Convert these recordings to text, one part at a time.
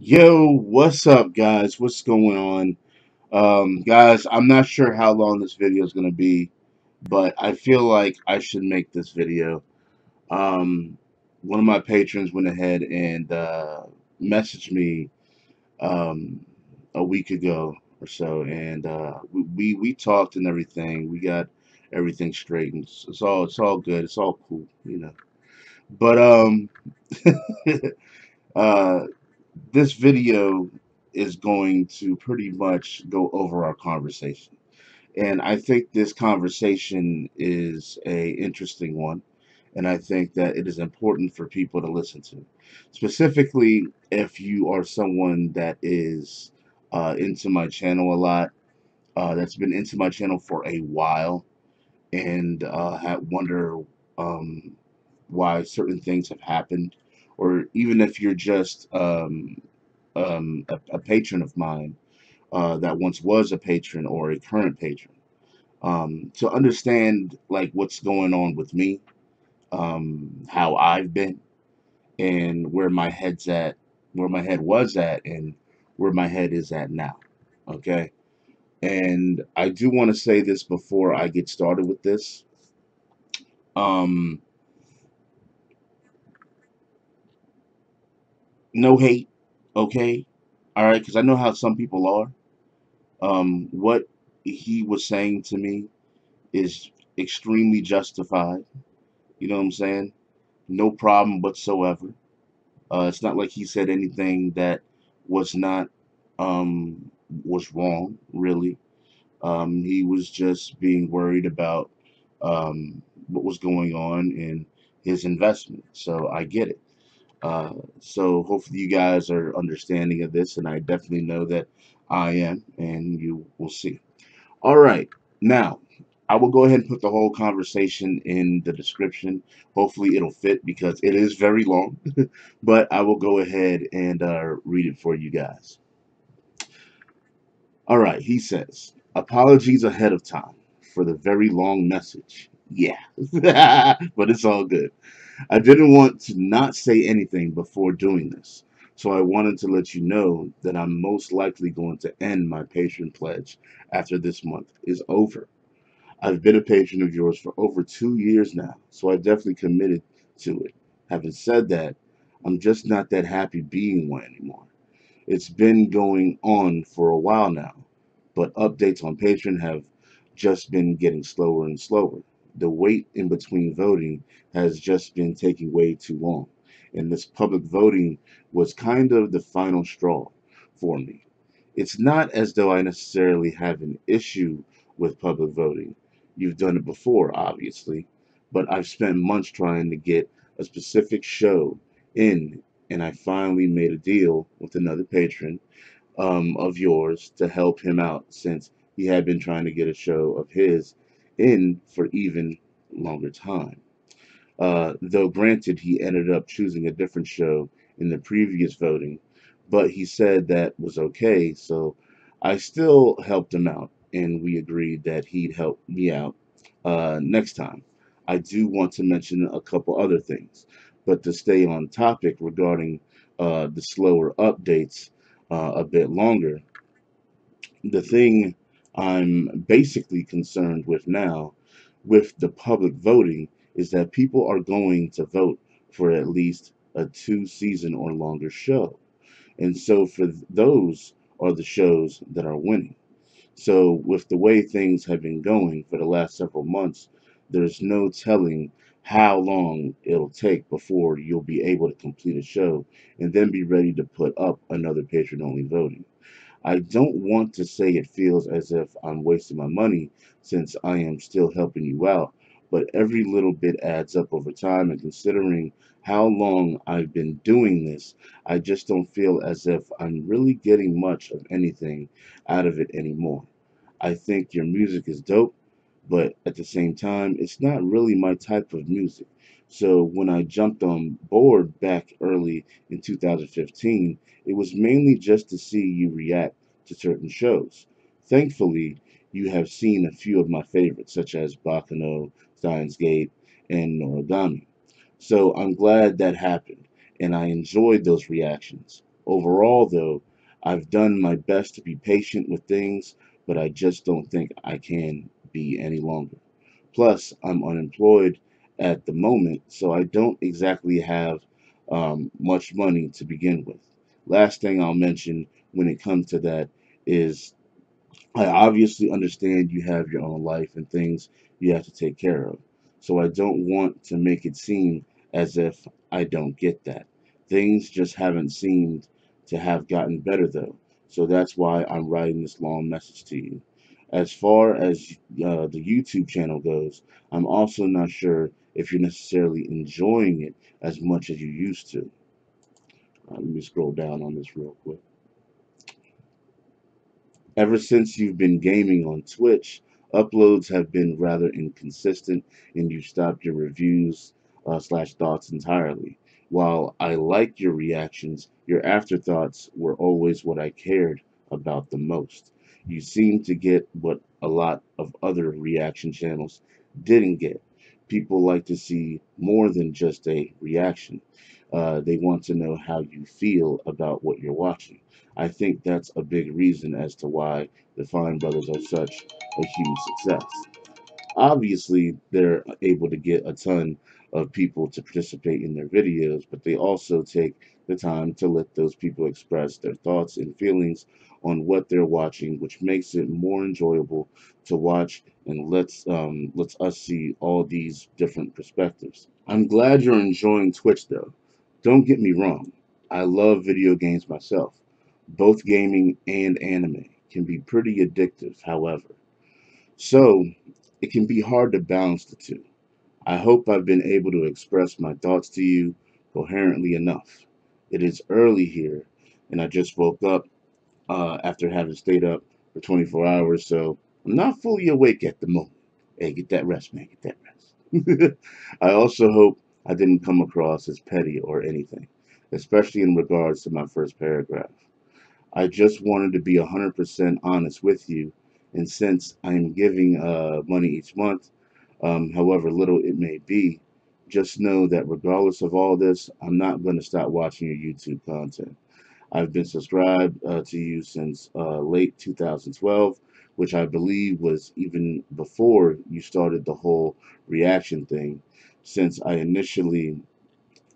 Yo, what's up, guys? What's going on? Guys, I'm not sure how long this video is going to be, but I feel like I should make this video. Um, One of my patrons went ahead and messaged me um, a week ago or so, and we talked and everything. We got everything straightened. It's all good. It's all cool, you know. But uh, this video is going to pretty much go over our conversation. And I think this conversation is a interesting one. And I think that it is important for people to listen to. Specifically, if you are someone that is into my channel a lot, that's been into my channel for a while, and wonder um, why certain things have happened, or even if you're just a patron of mine that once was a patron or a current patron, to understand like what's going on with me, how I've been, and where my head's at, where my head was at, and where my head is at now. Okay. And I do want to say this before I get started with this. Um, no hate, okay? All right, because I know how some people are. What he was saying to me is extremely justified. You know what I'm saying? No problem whatsoever. It's not like he said anything that was not was wrong, really. He was just being worried about what was going on in his investment. So I get it. So hopefully you guys are understanding of this, and I definitely know that I am, and you will see. All right. Now, I will go ahead and put the whole conversation in the description. Hopefully, it'll fit because it is very long, but I will go ahead and read it for you guys. All right. He says, apologies ahead of time for the very long message. Yeah, but it's all good. I didn't want to not say anything before doing this, so I wanted to let you know that I'm most likely going to end my patron pledge after this month is over. I've been a patron of yours for over 2 years now, so I definitely committed to it. Having said that, I'm just not that happy being one anymore. It's been going on for a while now, but updates on Patreon have just been getting slower and slower. The wait in between voting has just been taking way too long, and this public voting was kind of the final straw for me. It's not as though I necessarily have an issue with public voting. You've done it before, obviously, but I've spent months trying to get a specific show in, and I finally made a deal with another patron of yours to help him out since he had been trying to get a show of his in for even longer time. Though granted, he ended up choosing a different show in the previous voting, but he said that was okay, so I still helped him out, and we agreed that he'd help me out next time. I do want to mention a couple other things, but to stay on topic regarding the slower updates a bit longer, the thing I'm basically concerned with now with the public voting is that people are going to vote for at least a 2 season or longer show. And so for those are the shows that are winning. So with the way things have been going for the last several months, there's no telling how long it'll take before you'll be able to complete a show and then be ready to put up another patron only voting. I don't want to say it feels as if I'm wasting my money since I am still helping you out, but every little bit adds up over time, and considering how long I've been doing this, I just don't feel as if I'm really getting much of anything out of it anymore. I think your music is dope, but at the same time, it's not really my type of music. So when I jumped on board back early in 2015, it was mainly just to see you react to certain shows. Thankfully, you have seen a few of my favorites, such as Bakano, Steins Gate, and Noragami. So I'm glad that happened, and I enjoyed those reactions. Overall, though, I've done my best to be patient with things, but I just don't think I can be any longer. Plus, I'm unemployed at the moment, so I don't exactly have much money to begin with. Last thing I'll mention when it comes to that is I obviously understand you have your own life and things you have to take care of. So I don't want to make it seem as if I don't get that. Things just haven't seemed to have gotten better though. So that's why I'm writing this long message to you. As far as the YouTube channel goes, I'm also not sure if you're necessarily enjoying it as much as you used to. Let me scroll down on this real quick. Ever since you've been gaming on Twitch, uploads have been rather inconsistent and you've stopped your reviews slash thoughts entirely. While I liked your reactions, your afterthoughts were always what I cared about the most. You seem to get what a lot of other reaction channels didn't get. People like to see more than just a reaction. They want to know how you feel about what you're watching. I think that's a big reason as to why the Fine Brothers are such a huge success. Obviously, they're able to get a ton of people to participate in their videos, but they also take the time to let those people express their thoughts and feelings on what they're watching, which makes it more enjoyable to watch and lets us see all these different perspectives. I'm glad you're enjoying Twitch though. Don't get me wrong. I love video games myself. Both gaming and anime can be pretty addictive, however. So, it can be hard to balance the two. I hope I've been able to express my thoughts to you coherently enough. It is early here, and I just woke up after having stayed up for 24 hours, so I'm not fully awake at the moment. Hey, get that rest, man. Get that rest. I also hope I didn't come across as petty or anything, especially in regards to my first paragraph. I just wanted to be 100% honest with you, and since I am giving money each month, however little it may be, just know that regardless of all this, I'm not going to stop watching your YouTube content. I've been subscribed to you since late 2012, which I believe was even before you started the whole reaction thing, since I initially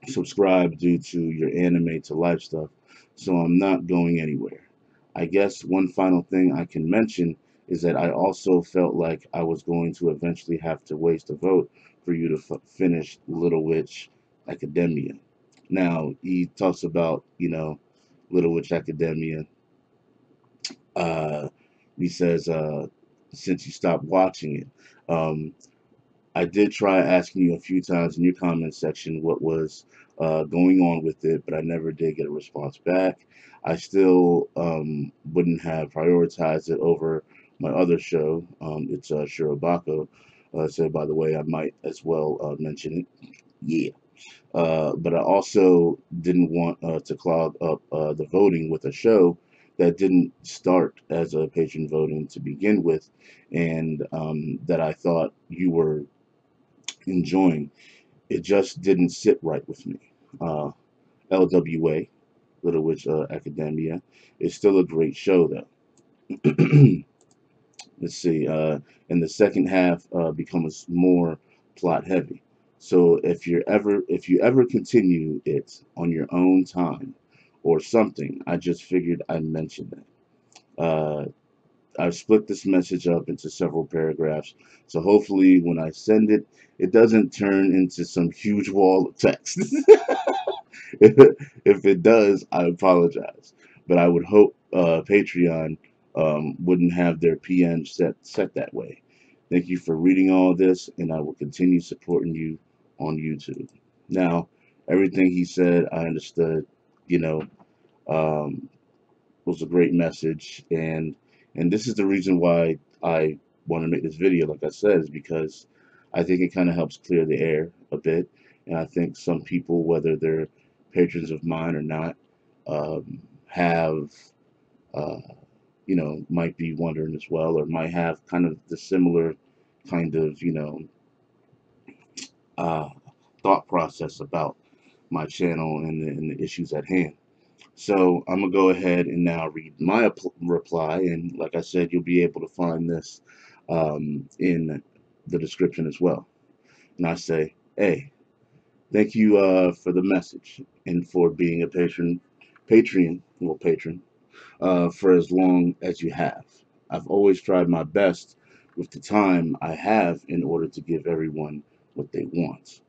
subscribe due to your anime to life stuff, so I'm not going anywhere. I guess one final thing I can mention is that I also felt like I was going to eventually have to waste a vote for you to finish Little Witch Academia. Now, he talks about, Little Witch Academia. Uh, he says, since you stopped watching it. Um, I did try asking you a few times in your comment section what was going on with it, but I never did get a response back. I still wouldn't have prioritized it over my other show. It's Shirobako. So, by the way, I might as well mention it. Yeah. But I also didn't want to clog up the voting with a show that didn't start as a patron voting to begin with, and that I thought you were enjoying. It just didn't sit right with me. Uh, LWA, Little Witch Academia, is still a great show, though. Let's see. And the second half becomes more plot heavy. So if you ever continue it on your own time or something, I just figured I'd mention that. I've split this message up into several paragraphs, so hopefully when I send it, it doesn't turn into some huge wall of text. If it does, I apologize. But I would hope Patreon wouldn't have their PM set that way. Thank you for reading all this, and I will continue supporting you on YouTube. Now, everything he said, I understood. You know, um, was a great message, and this is the reason why I want to make this video. Like I said, is because I think it kind of helps clear the air a bit, and I think some people, whether they're patrons of mine or not, have uh, might be wondering as well, or might have kind of the similar kind of uh, thought process about my channel and the issues at hand. So I'm gonna go ahead and now read my reply, and like I said, you'll be able to find this in the description as well. And I say, hey, thank you for the message and for being a patron for as long as you have. I've always tried my best with the time I have in order to give everyone what they want.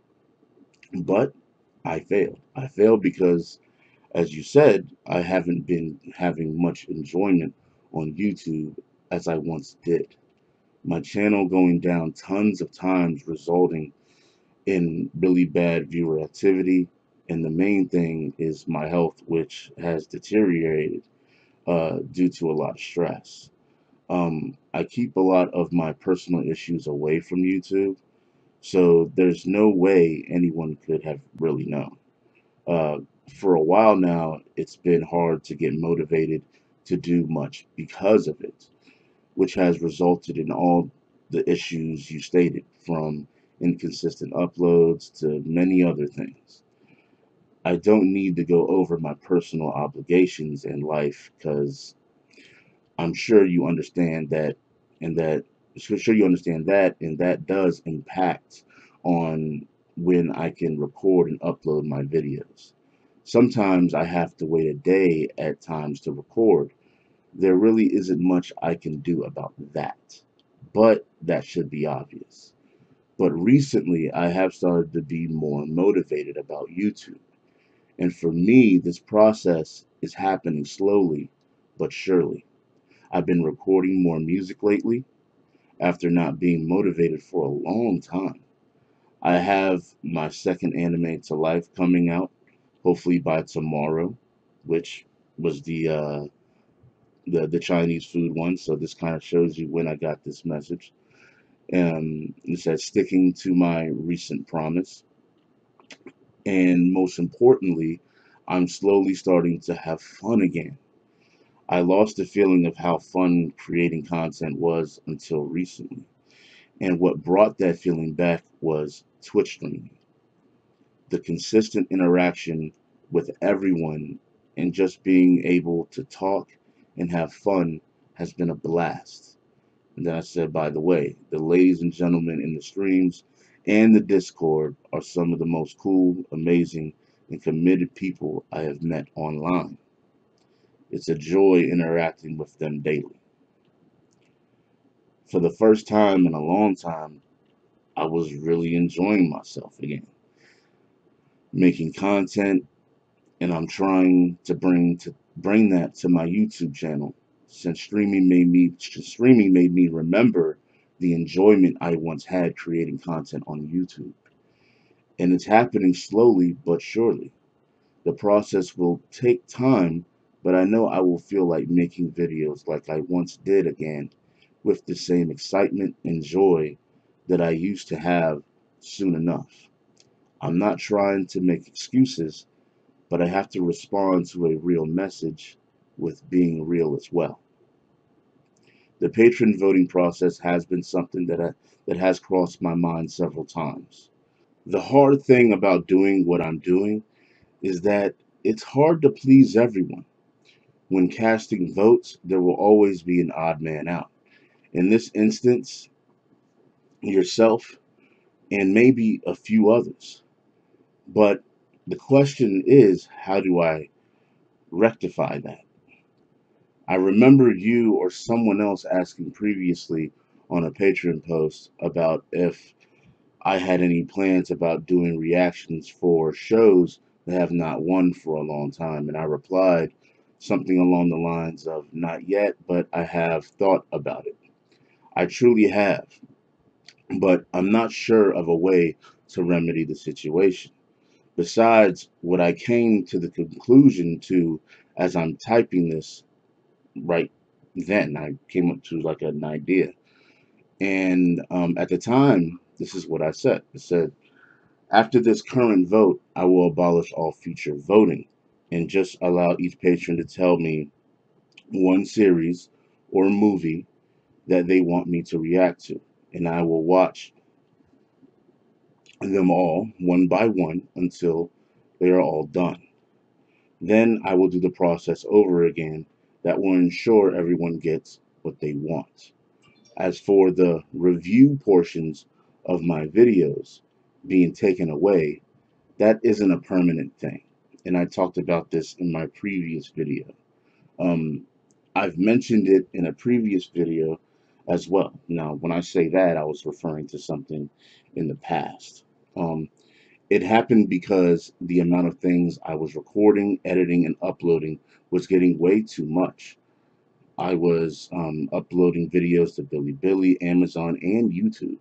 But I failed. I failed because, as you said, I haven't been having much enjoyment on YouTube as I once did. My channel going down tons of times, resulting in really bad viewer activity. And the main thing is my health, which has deteriorated due to a lot of stress. I keep a lot of my personal issues away from YouTube, so there's no way anyone could have really known. Uh, for a while now, it's been hard to get motivated to do much because of it, which has resulted in all the issues you stated, from inconsistent uploads to many other things. I don't need to go over my personal obligations in life because I'm sure you understand that, and that sure you understand that, and that does impact on when I can record and upload my videos. Sometimes I have to wait a day at times to record. There really isn't much I can do about that, but that should be obvious. But recently, I have started to be more motivated about YouTube. And for me, this process is happening slowly but surely. I've been recording more music lately after not being motivated for a long time. I have my second anime to life coming out, hopefully by tomorrow, which was the Chinese food one. So this kind of shows you when I got this message. It says sticking to my recent promise, and most importantly, I'm slowly starting to have fun again. I lost the feeling of how fun creating content was until recently. And what brought that feeling back was Twitch streaming. The consistent interaction with everyone and just being able to talk and have fun has been a blast. And then I said, by the way, the ladies and gentlemen in the streams and the Discord are some of the most cool, amazing, and committed people I have met online. It's a joy interacting with them daily. For the first time in a long time, I was really enjoying myself again, making content, and I'm trying to bring that to my YouTube channel. Since streaming made me remember the enjoyment I once had creating content on YouTube. And it's happening slowly but surely. The process will take time, but I know I will feel like making videos like I once did again, with the same excitement and joy that I used to have soon enough. I'm not trying to make excuses, but I have to respond to a real message with being real as well. The patron voting process has been something that has crossed my mind several times. The hard thing about doing what I'm doing is that it's hard to please everyone. When casting votes, there will always be an odd man out. In this instance, yourself and maybe a few others. But the question is, how do I rectify that? I remember you or someone else asking previously on a Patreon post about if I had any plans about doing reactions for shows that have not won for a long time. And I replied something along the lines of, not yet, but I have thought about it. I truly have, but I'm not sure of a way to remedy the situation. Besides, what I came to the conclusion to as I'm typing this right then, I came up to like an idea. And at the time, this is what I said. I said, after this current vote, I will abolish all future voting and just allow each patron to tell me one series or movie that they want me to react to. And I will watch them all one by one until they are all done. Then I will do the process over again that will ensure everyone gets what they want. As for the review portions of my videos being taken away, that isn't a permanent thing. And I talked about this in my previous video. Um, I've mentioned it in a previous video as well. Now, when I say that, I was referring to something in the past. Um, it happened because the amount of things I was recording, editing, and uploading was getting way too much. I was uploading videos to Bilibili, Amazon, and YouTube.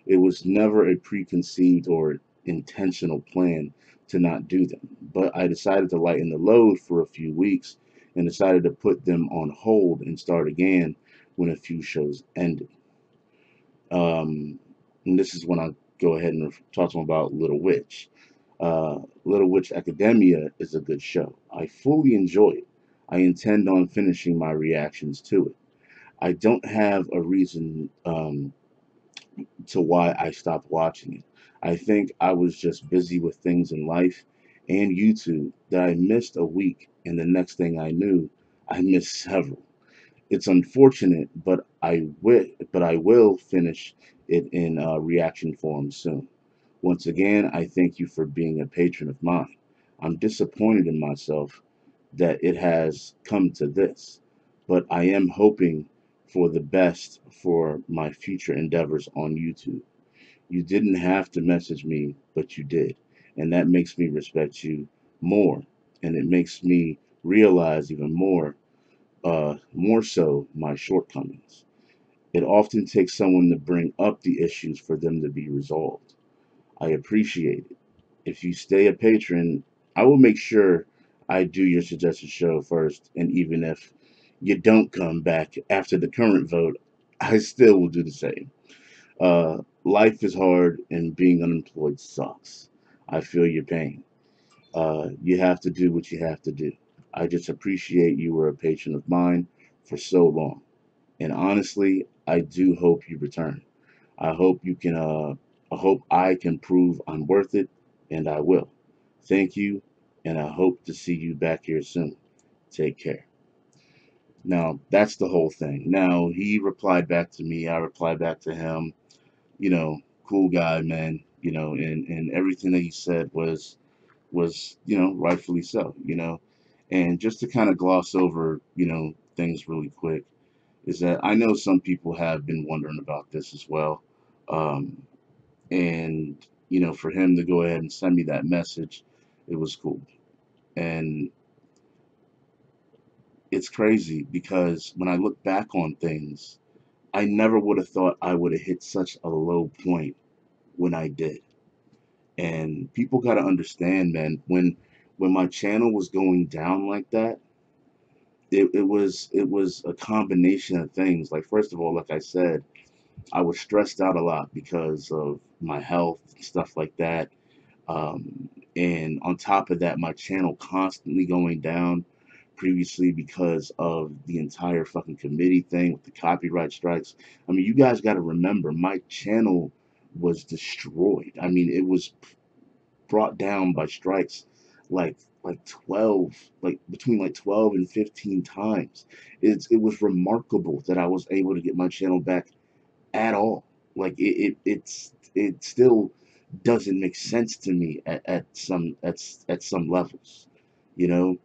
It was never a preconceived or intentional plan to not do them, but I decided to lighten the load for a few weeks and decided to put them on hold and start again when a few shows ended. And this is when I go ahead and talk to them about Little Witch. Little Witch Academia is a good show. I fully enjoy it. I intend on finishing my reactions to it. I don't have a reason to why I stopped watching it. I think I was just busy with things in life and YouTube that I missed a week, and the next thing I knew, I missed several. It's unfortunate, but I will finish it in reaction form soon. Once again, I thank you for being a patron of mine. I'm disappointed in myself that it has come to this, but I am hoping for the best for my future endeavors on YouTube. You didn't have to message me, but you did, and that makes me respect you more, and it makes me realize even more so my shortcomings. It often takes someone to bring up the issues for them to be resolved. I appreciate it. If you stay a patron, I will make sure I do your suggested show first, and even if you don't come back after the current vote, I still will do the same. Life is hard, and being unemployed sucks. I feel your pain. You have to do what you have to do. I just appreciate you were a patron of mine for so long. And honestly, I do hope you return. I hope you can I hope I can prove I'm worth it, and I will. Thank you, and I hope to see you back here soon. Take care. Now, that's the whole thing. Now, he replied back to me, I replied back to him, cool guy, man, and everything that he said was, rightfully so, And just to kind of gloss over, things really quick, is that I know some people have been wondering about this as well. Um, and, for him to go ahead and send me that message, it was cool. And it's crazy because when I look back on things, I never would have thought I would have hit such a low point when I did. And people got to understand, man, when my channel was going down like that, it was a combination of things. Like, first of all, like I said, I was stressed out a lot because of my health and stuff like that. And on top of that, my channel constantly going down previously because of the entire fucking committee thing with the copyright strikes. I mean, you guys got to remember, my channel was destroyed. I mean, it was brought down by strikes like like 12, like between like 12 and 15 times. It was remarkable that I was able to get my channel back at all. Like it still doesn't make sense to me at some levels, you know.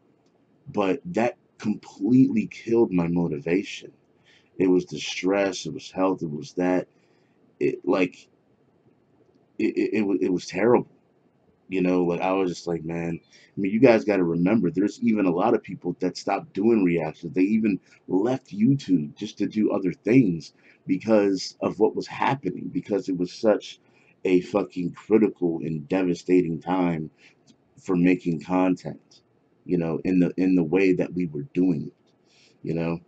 But that completely killed my motivation. It was the stress, it was health, it was that. It like it was terrible. Like I was just like, man, I mean, you guys got to remember, there's even a lot of people that stopped doing reactions. They even left YouTube just to do other things because of what was happening, because it was such a fucking critical and devastating time for making content, in the way that we were doing it, you know.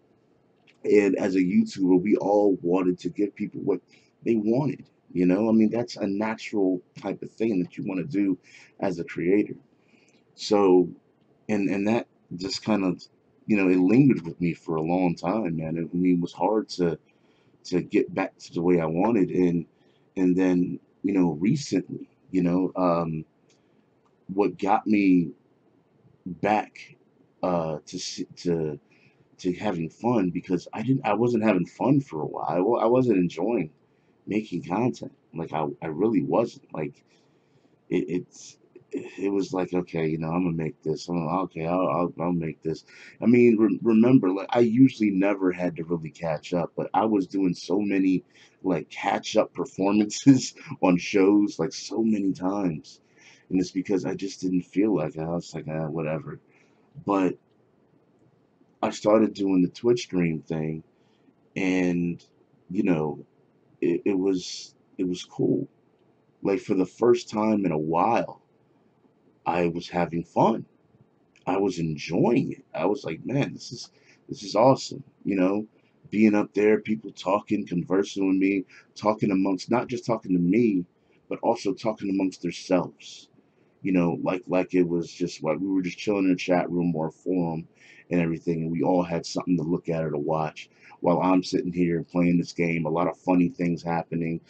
And as a YouTuber, we all wanted to give people what they wanted. I mean, that's a natural type of thing that you want to do as a creator. So, and that just kind of, it lingered with me for a long time, man. I mean, it was hard to get back to the way I wanted, and then, recently, what got me back to having fun, because I wasn't having fun for a while. I wasn't enjoying making content. Like I really wasn't. Like it's it was like, okay, I'm gonna make this. Okay, I'll make this. I mean, remember, like, I usually never had to really catch up, but I was doing so many like catch up performances on shows, like, so many times, and it's because I just didn't feel like it. I was like, whatever. But I started doing the Twitch stream thing, and you know, it was cool. Like, for the first time in a while, I was having fun. I was enjoying it. I was like, man, this is awesome. Being up there, people talking, conversing with me, talking amongst, not just talking to me, but also talking amongst themselves. Like it was just like we were just chilling in a chat room or a forum and everything, and we all had something to look at or to watch while I'm sitting here playing this game. A lot of funny things happening,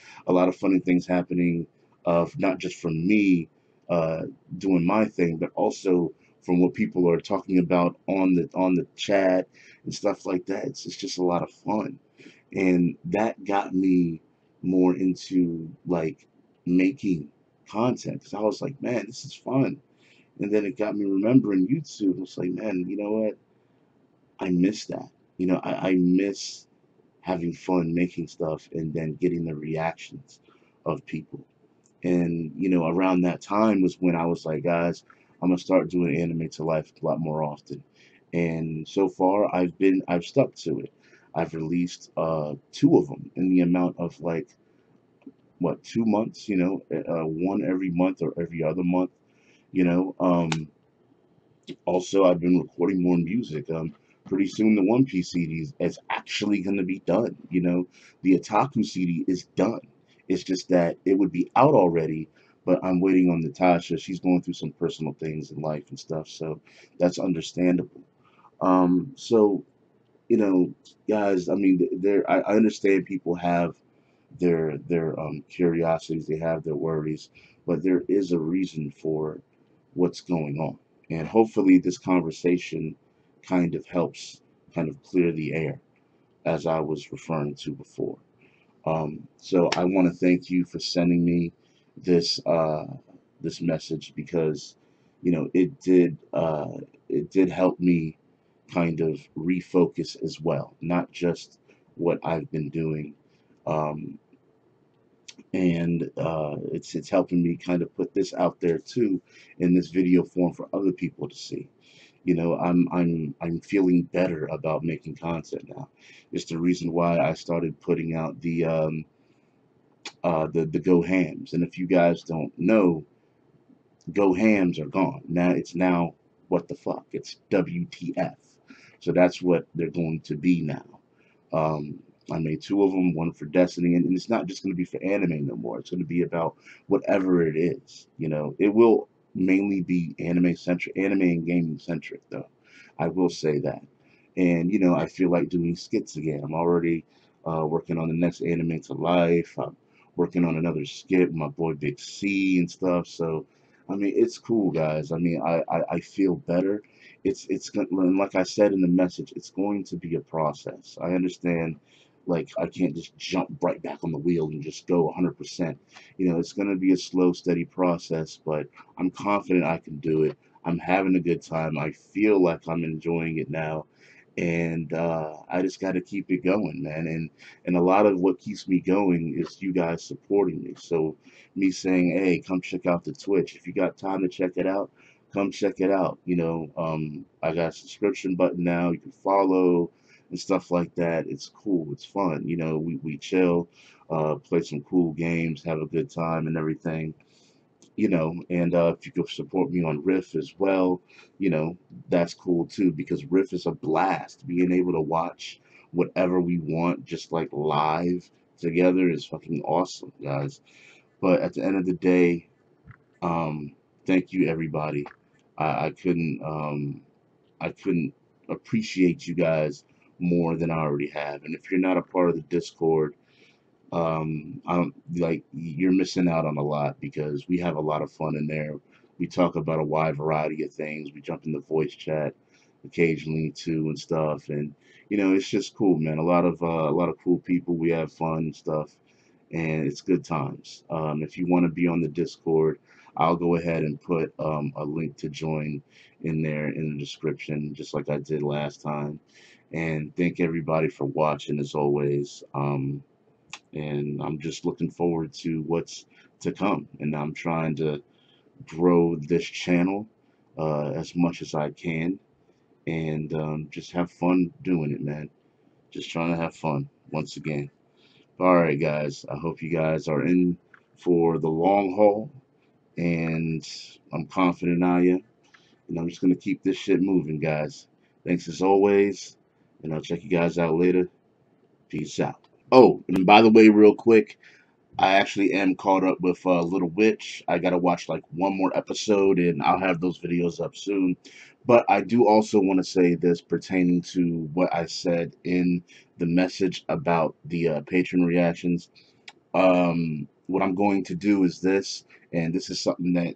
of not just from me uh, doing my thing, but also from what people are talking about on the chat and stuff like that. It's just a lot of fun, and that got me more into like making content, because I was like, man, this is fun. And then it got me remembering YouTube. I was like, man, you know what? I miss that. I miss having fun making stuff and then getting the reactions of people. And around that time was when I was like, guys, I'm gonna start doing Anime to Life a lot more often. And so far, I've stuck to it. I've released two of them in the amount of like, what, 2 months. One every month or every other month. You know. Also, I've been recording more music. Pretty soon the One Piece CD is actually going to be done. The Otaku CD is done. It's just that it would be out already, but I'm waiting on Natasha. She's going through some personal things in life and stuff, so that's understandable. So, you know, guys, I mean, I understand people have their curiosities, they have their worries, but there is a reason for what's going on, and hopefully this conversation kind of helps kind of clear the air, as I was referring to before. So I want to thank you for sending me this message, because it did help me kind of refocus as well, not just what I've been doing. Um, and it's helping me kind of put this out there too, in this video form for other people to see. I'm feeling better about making content now. It's the reason why I started putting out the Go Hams. And if you guys don't know, Go Hams are gone. Now what the fuck? It's WTF. So that's what they're going to be now. Um, I made two of them, one for Destiny, and it's not just going to be for anime no more. It's going to be about whatever it is. It will mainly be anime and gaming centric, though. I will say that. And I feel like doing skits again. I'm already working on the next Anime to Life. I'm working on another skit with my boy Big C and stuff. So, I mean, it's cool, guys. I mean, I feel better. And like I said in the message, it's going to be a process. I understand, like, I can't just jump right back on the wheel and just go 100%. It's going to be a slow, steady process, but I'm confident I can do it. I'm having a good time. I feel like I'm enjoying it now, and I just got to keep it going, man. And a lot of what keeps me going is you guys supporting me. So me saying, hey, come check out the Twitch. If you got time to check it out, come check it out. I got a subscription button now. You can follow and stuff like that. It's cool. It's fun. We chill, play some cool games, have a good time and everything. And if you could support me on Riff as well, you know, that's cool too, because Riff is a blast. Being able to watch whatever we want, just like live together, is fucking awesome, guys. But at the end of the day, um, thank you, everybody. I couldn't appreciate you guys more than I already have. And if you're not a part of the Discord, I don't like you're missing out on a lot, because we have a lot of fun in there. We talk about a wide variety of things. We jump in the voice chat occasionally too and stuff, and it's just cool, man. A lot of cool people. We have fun and stuff, and it's good times. If you want to be on the Discord, I'll go ahead and put a link to join in there in the description, just like I did last time. And thank everybody for watching as always. And I'm just looking forward to what's to come. And I'm trying to grow this channel as much as I can, and just have fun doing it, man. Just trying to have fun once again. All right, guys. I hope you guys are in for the long haul, and I'm confident I am. And I'm just gonna keep this shit moving, guys. Thanks as always, and I'll check you guys out later. Peace out. Oh, and by the way, real quick, I actually am caught up with Little Witch. I gotta watch like one more episode, and I'll have those videos up soon. But I do also want to say this pertaining to what I said in the message about the patron reactions. What I'm going to do is this, and this is something that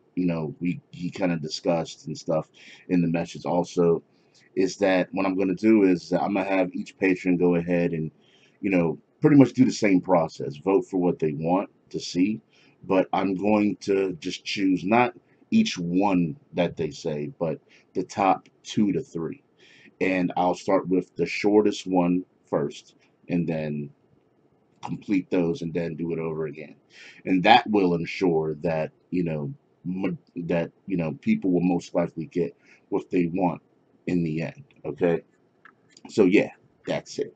we he kind of discussed and stuff in the message also, is that what I'm going to do is that I'm going to have each patron go ahead and pretty much do the same process, vote for what they want to see, but I'm going to just choose not each one that they say, but the top 2 to 3, and I'll start with the shortest one first, and then complete those and then do it over again. And that will ensure that people will most likely get what they want in the end. Okay, so yeah, that's it.